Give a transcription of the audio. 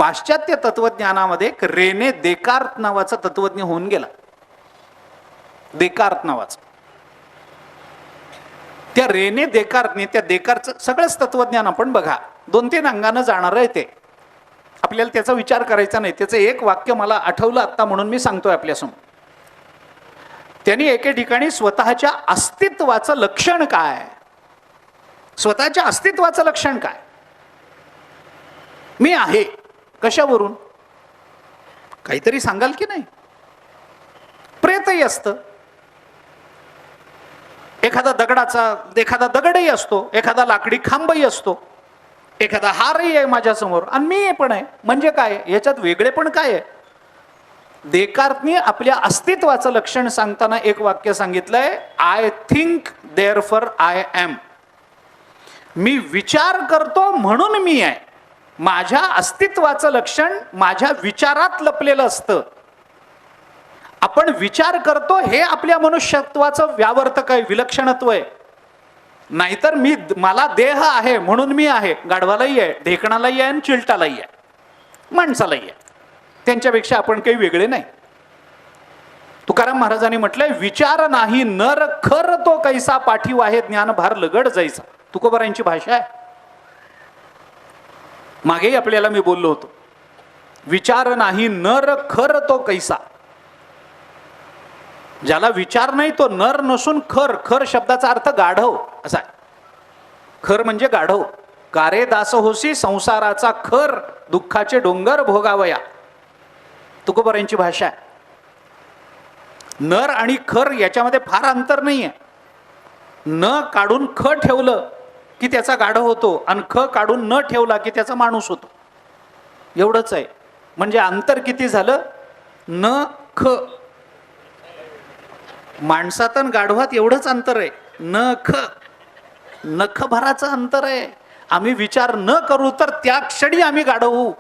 पाश्चात्य तत्वज्ञानामध्ये एक Renee Descartes नावाचा तत्वज्ञ होऊन गेला. देकार्त नावाचा. त्या रेने देकार्तने, त्या देकार्तचं सगळंच तत्वज्ञान आपण बघा 2-3 अंगानं जाणार आहे ते. आपल्याला त्याचा विचार करायचा नाही. त्याचं एक वाक्य मला आठवलं आत्ता म्हणून मी सांगतोय आपल्यासमोर. त्यांनी एके ठिकाणी स्वतःच्या अस्तित्वाचं लक्षण काय, स्वतःच्या अस्तित्वाचं लक्षण काय, मी आहे, कशावरून काहीतरी सांगाल की नाही. प्रेतही असतं, एखादा दगडही असतो, एखादा लाकडी खांबही असतो, एखादा हारही आहे माझ्यासमोर आणि मी पण आहे. म्हणजे काय, याच्यात वेगळे पण काय आहे. देकार्तने आपल्या अस्तित्वाचं लक्षण सांगताना एक वाक्य सांगितलंय, I think therefore I am. मी विचार करतो म्हणून मी आहे. माझ्या अस्तित्वाचं लक्षण माझ्या विचारात लपलेलं असतं. आपण विचार करतो हे आपल्या मनुष्यत्वाचं व्यावर्तक आहे, विलक्षणत्व आहे. नाहीतर मला देह आहे म्हणून मी आहे. गाढवालाही आहे, ढेकणालाही आहे आणि चिलटालाही आहे, माणसालाही आहे. त्यांच्यापेक्षा आपण काही वेगळे नाही. तुकाराम महाराजांनी म्हटलंय, विचार नाही नर खर तो कैसा पाठीव आहे ज्ञान भार लगड जायचा. तुकोबारांची भाषा आहे. मागेही आपल्याला मी बोललो होतो, विचार नाही नर खर तो कैसा. ज्याला विचार नाही तो नर नसून खर. खर शब्दाचा अर्थ गाढव असा आहे. खर म्हणजे गाढव. कारे दास होसी संसाराचा खर, दुःखाचे डोंगर भोगावया. तुकोबारांची भाषा आहे. नर आणि खर याच्यामध्ये फार अंतर नाहीये. न काढून ख ठेवलं की त्याचा गाढव होतो आणि ख काढून न ठेवला की त्याचा माणूस होतो. एवढंच आहे. म्हणजे अंतर किती झालं, न ख. माणसात आणि गाढवात एवढंच अंतर आहे. न ख, नखभराचं अंतर आहे. आम्ही विचार न करू तर त्या क्षणी आम्ही गाढव होऊ.